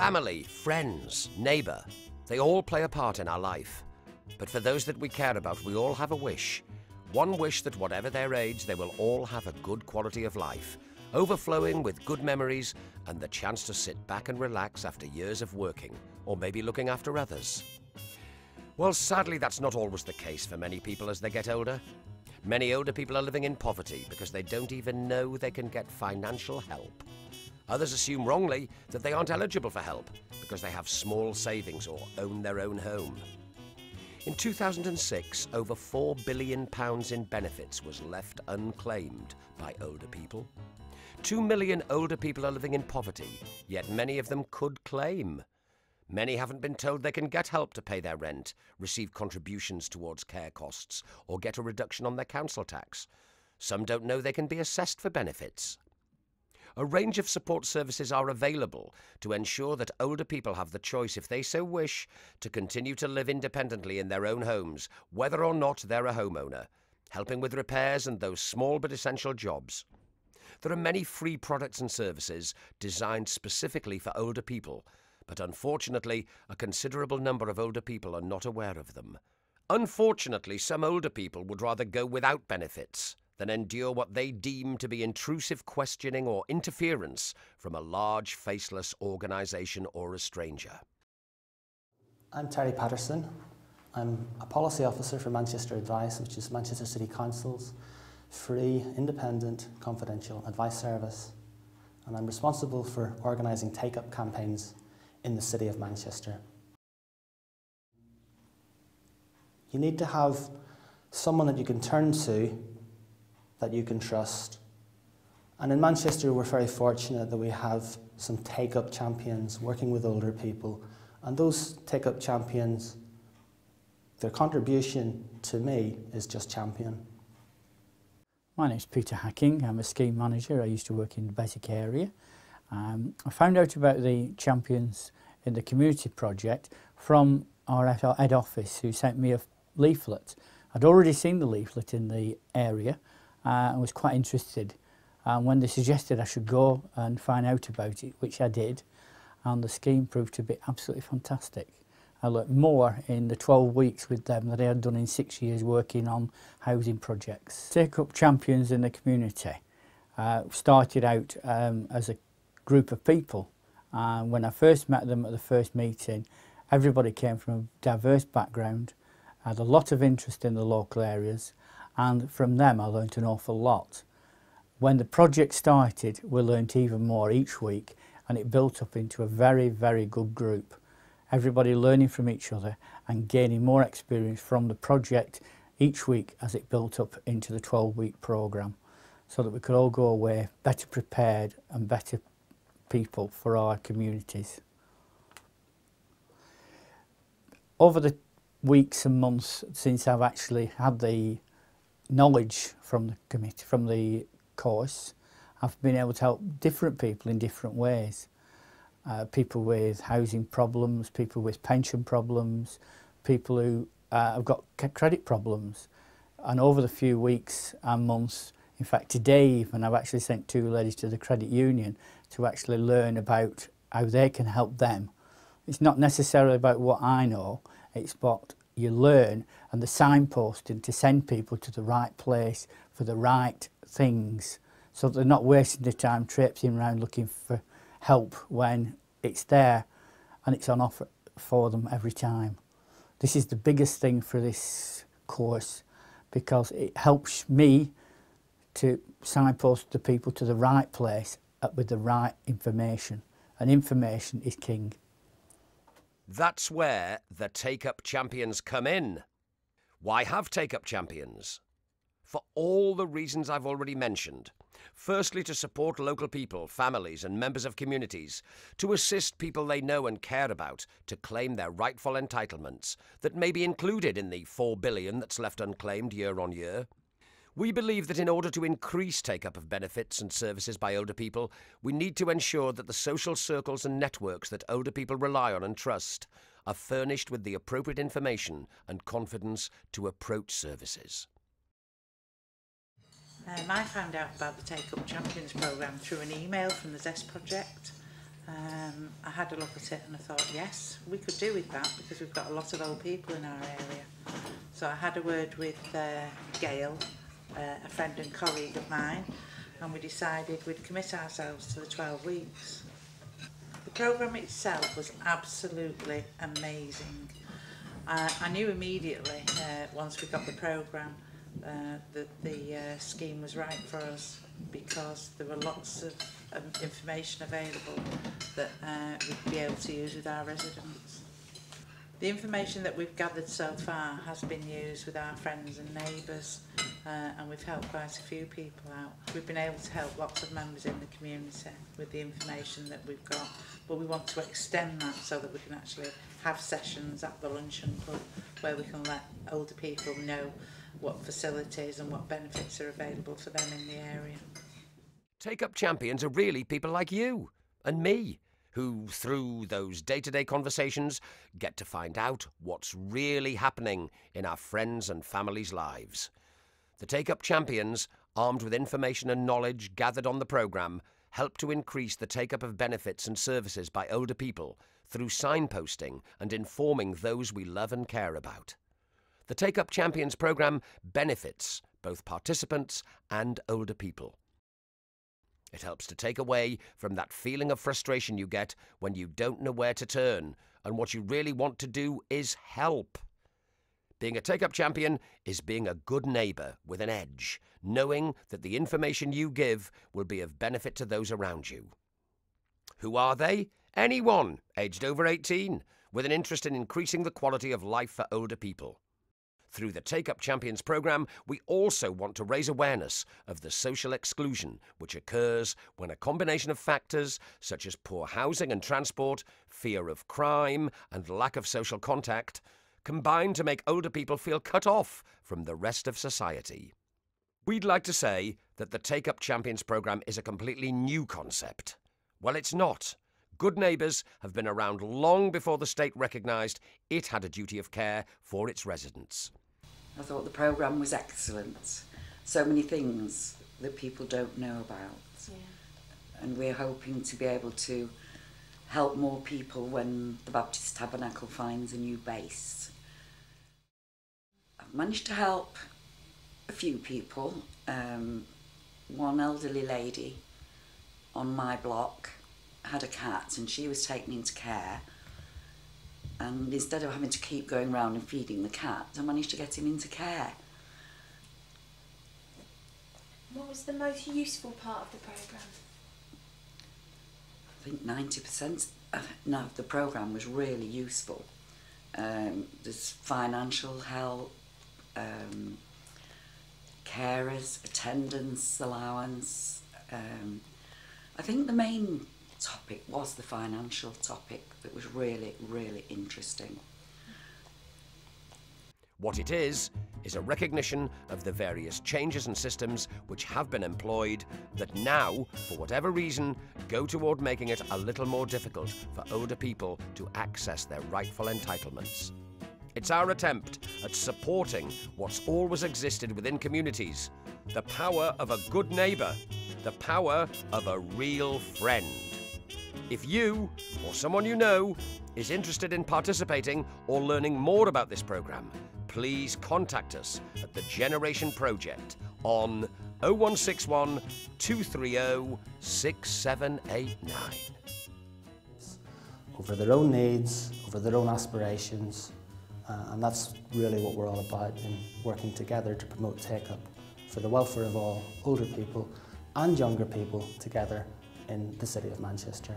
Family, friends, neighbour, they all play a part in our life. But for those that we care about, we all have a wish. One wish that whatever their age, they will all have a good quality of life, overflowing with good memories and the chance to sit back and relax after years of working, or maybe looking after others. Well, sadly, that's not always the case for many people as they get older. Many older people are living in poverty because they don't even know they can get financial help. Others assume wrongly that they aren't eligible for help because they have small savings or own their own home. In 2006, over £4 billion in benefits was left unclaimed by older people. 2 million older people are living in poverty, yet many of them could claim. Many haven't been told they can get help to pay their rent, receive contributions towards care costs, or get a reduction on their council tax. Some don't know they can be assessed for benefits. A range of support services are available to ensure that older people have the choice, if they so wish, to continue to live independently in their own homes, whether or not they're a homeowner, helping with repairs and those small but essential jobs. There are many free products and services designed specifically for older people, but unfortunately, a considerable number of older people are not aware of them. Unfortunately, some older people would rather go without benefits than endure what they deem to be intrusive questioning or interference from a large, faceless organisation or a stranger. I'm Terry Patterson. I'm a policy officer for Manchester Advice, which is Manchester City Council's free, independent, confidential advice service. And I'm responsible for organising take-up campaigns in the City of Manchester. You need to have someone that you can turn to, that you can trust. And in Manchester, we're very fortunate that we have some take-up champions working with older people. And those take-up champions, their contribution to me is just champion. My name's Peter Hacking. I'm a scheme manager. I used to work in the Basic area. I found out about the champions in the community project from our head office, who sent me a leaflet. I'd already seen the leaflet in the area and was quite interested. And when they suggested I should go and find out about it, which I did, and the scheme proved to be absolutely fantastic. I learnt more in the 12 weeks with them than I had done in 6 years working on housing projects. Take Up Champions in the community started out as a group of people. When I first met them at the first meeting, everybody came from a diverse background, had a lot of interest in the local areas, and from them I learnt an awful lot. When the project started, we learnt even more each week, and it built up into a very, very good group. Everybody learning from each other and gaining more experience from the project each week as it built up into the 12-week programme, so that we could all go away better prepared and better people for our communities. Over the weeks and months since I've actually had the knowledge from the committee, from the course, I've been able to help different people in different ways. People with housing problems, people with pension problems, people who have got credit problems. And over the few weeks and months, in fact today even, I've actually sent 2 ladies to the credit union to actually learn about how they can help them. It's not necessarily about what I know, it's what you learn and the signposting to send people to the right place for the right things, so that they're not wasting their time traipsing around looking for help when it's there and it's on offer for them every time. This is the biggest thing for this course, because it helps me to signpost the people to the right place with the right information, and information is king. That's where the Take-Up Champions come in. Why have Take-Up Champions? For all the reasons I've already mentioned. Firstly, to support local people, families and members of communities, to assist people they know and care about to claim their rightful entitlements that may be included in the £4 billion that's left unclaimed year on year. We believe that in order to increase take-up of benefits and services by older people, we need to ensure that the social circles and networks that older people rely on and trust are furnished with the appropriate information and confidence to approach services. I found out about the Take Up Champions programme through an email from the Zest project. I had a look at it and I thought, yes, we could do with that because we've got a lot of old people in our area. So I had a word with Gail, a friend and colleague of mine, and we decided we'd commit ourselves to the 12 weeks. The programme itself was absolutely amazing. I knew immediately, once we got the programme, that the scheme was right for us because there were lots of information available that we'd be able to use with our residents. The information that we've gathered so far has been used with our friends and neighbours, and we've helped quite a few people out. We've been able to help lots of members in the community with the information that we've got, but we want to extend that so that we can actually have sessions at the luncheon club where we can let older people know what facilities and what benefits are available for them in the area. Take-up champions are really people like you and me, who, through those day-to-day conversations, get to find out what's really happening in our friends' and families' lives. The Take-up champions, armed with information and knowledge gathered on the programme, help to increase the take-up of benefits and services by older people through signposting and informing those we love and care about. The Take-up Champions programme benefits both participants and older people. It helps to take away from that feeling of frustration you get when you don't know where to turn and what you really want to do is help. Being a Take-up champion is being a good neighbour with an edge, knowing that the information you give will be of benefit to those around you. Who are they? Anyone aged over 18 with an interest in increasing the quality of life for older people. Through the Take-up Champions programme, we also want to raise awareness of the social exclusion which occurs when a combination of factors such as poor housing and transport, fear of crime and lack of social contact combine to make older people feel cut off from the rest of society. We'd like to say that the Take-up Champions programme is a completely new concept. Well, it's not. Good Neighbours have been around long before the state recognised it had a duty of care for its residents. I thought the programme was excellent. So many things that people don't know about. Yeah. And we're hoping to be able to help more people when the Baptist Tabernacle finds a new base. I've managed to help a few people. One elderly lady on my block had a cat and she was taken into care, and instead of having to keep going round and feeding the cat, I managed to get him into care. What was the most useful part of the programme? I think 90% of the programme was really useful. There's financial help, carers, attendance allowance. I think the main topic was the financial topic that was really, really interesting. What it is a recognition of the various changes and systems which have been employed that now, for whatever reason, go toward making it a little more difficult for older people to access their rightful entitlements. It's our attempt at supporting what's always existed within communities, the power of a good neighbour, the power of a real friend. If you, or someone you know, is interested in participating or learning more about this programme, please contact us at the Generation Project on 0161 230 6789. Over their own needs, over their own aspirations, and that's really what we're all about in working together to promote take-up for the welfare of all older people and younger people together in the City of Manchester.